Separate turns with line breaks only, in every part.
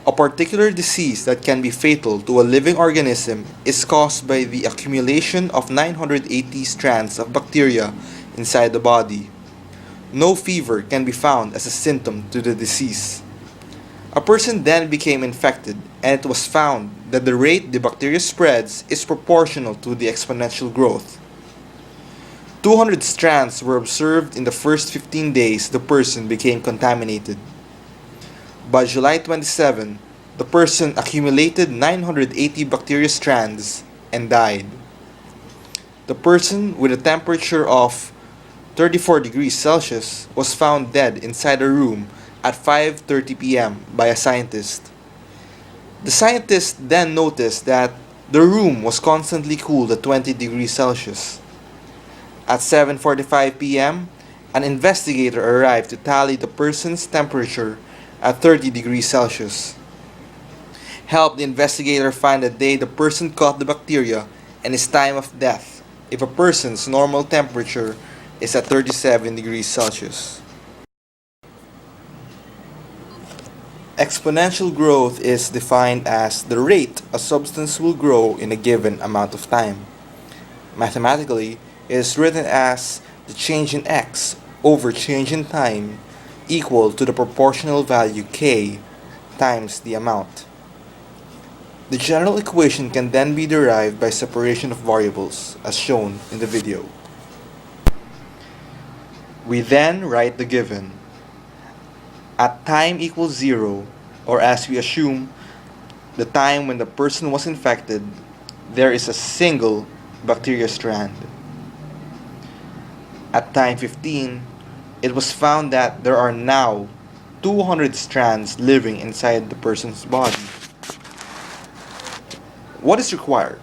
A particular disease that can be fatal to a living organism is caused by the accumulation of 980 strands of bacteria inside the body. No fever can be found as a symptom to the disease. A person then became infected, and it was found that the rate the bacteria spreads is proportional to the exponential growth. 200 strands were observed in the first 15 days the person became contaminated. By July 27, the person accumulated 980 bacteria strands and died. The person with a temperature of 34 degrees Celsius was found dead inside a room at 5:30 p.m. by a scientist. The scientist then noticed that the room was constantly cooled at 20 degrees Celsius. At 7:45 p.m., an investigator arrived to tally the person's temperature at 30 degrees Celsius. Helped the investigator find the day the person caught the bacteria and his time of death if a person's normal temperature is at 37 degrees Celsius. Exponential growth is defined as the rate a substance will grow in a given amount of time. Mathematically, it is written as the change in x over change in time equal to the proportional value k times the amount. The general equation can then be derived by separation of variables, as shown in the video. We then write the given. At time equals 0, or as we assume, the time when the person was infected, there is a single bacteria strand. At time 15, it was found that there are now 200 strands living inside the person's body. What is required?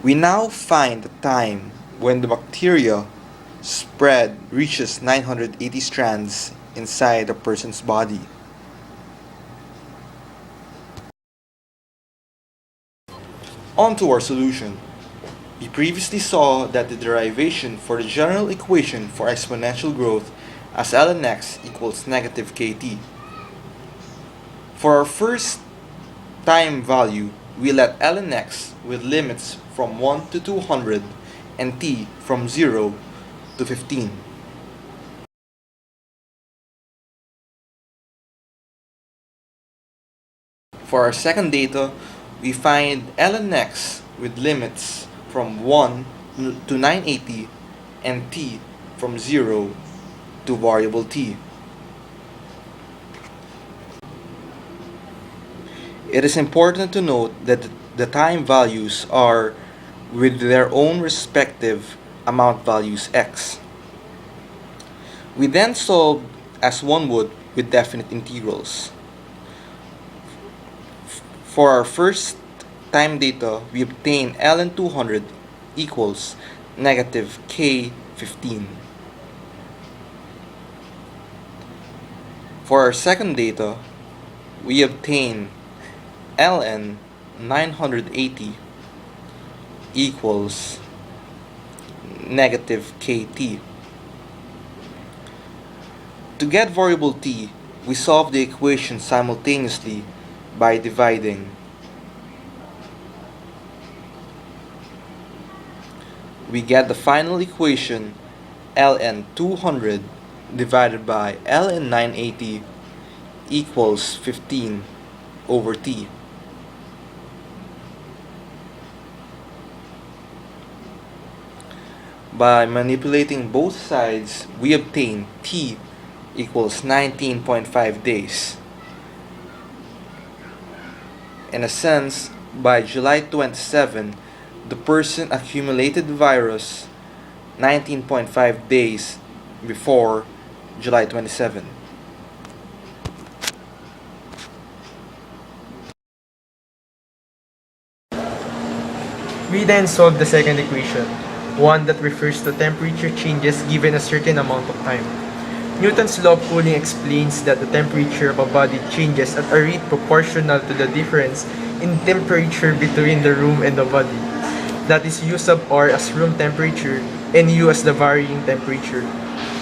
We now find the time when the bacteria spread reaches 980 strands inside a person's body. On to our solution. We previously saw that the derivation for the general equation for exponential growth as ln x equals negative kt. For our first time value, we let ln x with limits from 1 to 200 and t from 0 to 15. For our second data, we find ln x with limits from 1 to 980 and t from 0 to variable t. It is important to note that the time values are with their own respective amount values x. We then solve as one would with definite integrals. For our first time data, we obtain ln 200 equals negative k15. For our second data, we obtain ln 980 equals negative kt. To get variable t, we solve the equation simultaneously by dividing. We get the final equation ln 200 divided by ln 980 equals 15 over t. By manipulating both sides, we obtain t equals 19.5 days. In a sense, by July 27, the person accumulated the virus 19.5 days before July 27.
We then solve the second equation, one that refers to temperature changes given a certain amount of time. Newton's law of cooling explains that the temperature of a body changes at a rate proportional to the difference in temperature between the room and the body. That is U sub R as room temperature and U as the varying temperature.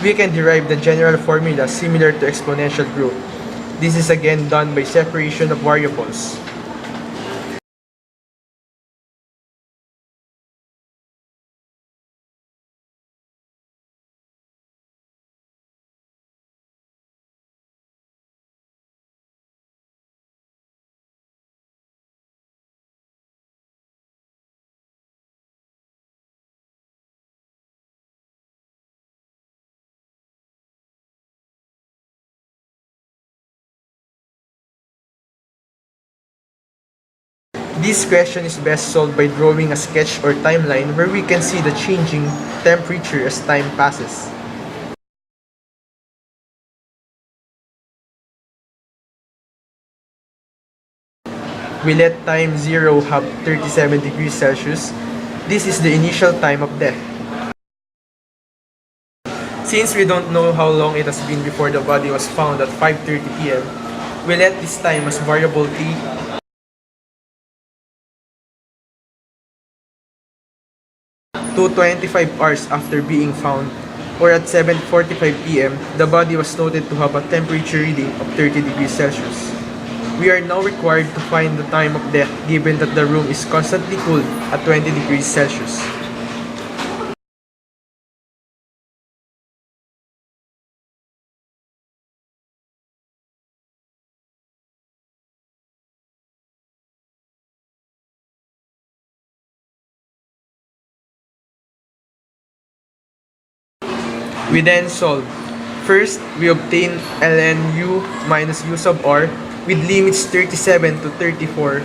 we can derive the general formula similar to exponential growth. This is again done by separation of variables. This question is best solved by drawing a sketch or timeline where we can see the changing temperature as time passes. We let time 0 have 37 degrees Celsius. This is the initial time of death. Since we don't know how long it has been before the body was found at 5:30 p.m., we let this time as variable t to 25 hours after being found, or at 7:45 p.m., the body was noted to have a temperature reading of 30 degrees Celsius. We are now required to find the time of death given that the room is constantly cooled at 20 degrees Celsius. We then solve. First, we obtain ln u minus u sub r with limits 37 to 34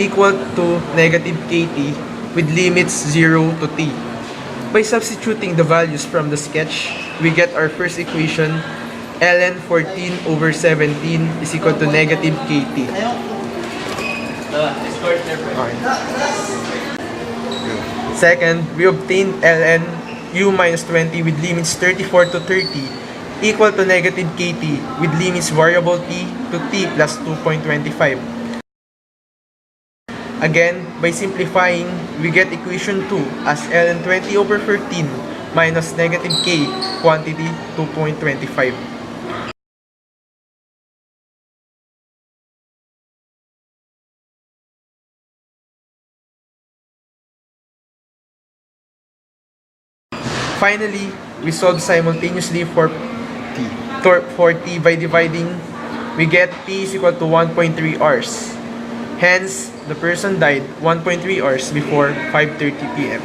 equal to negative kt with limits 0 to t. By substituting the values from the sketch, we get our first equation, ln 14 over 17 is equal to negative kt. Second, we obtain ln u minus 20 with limits 34 to 30 equal to negative kt with limits variable t to t plus 2.25. Again, by simplifying, we get equation 2 as ln 20 over 13 minus negative k quantity 2.25. Finally, we solve simultaneously for t by dividing. We get t is equal to 1.3 hours. Hence, the person died 1.3 hours before 5:30 p.m.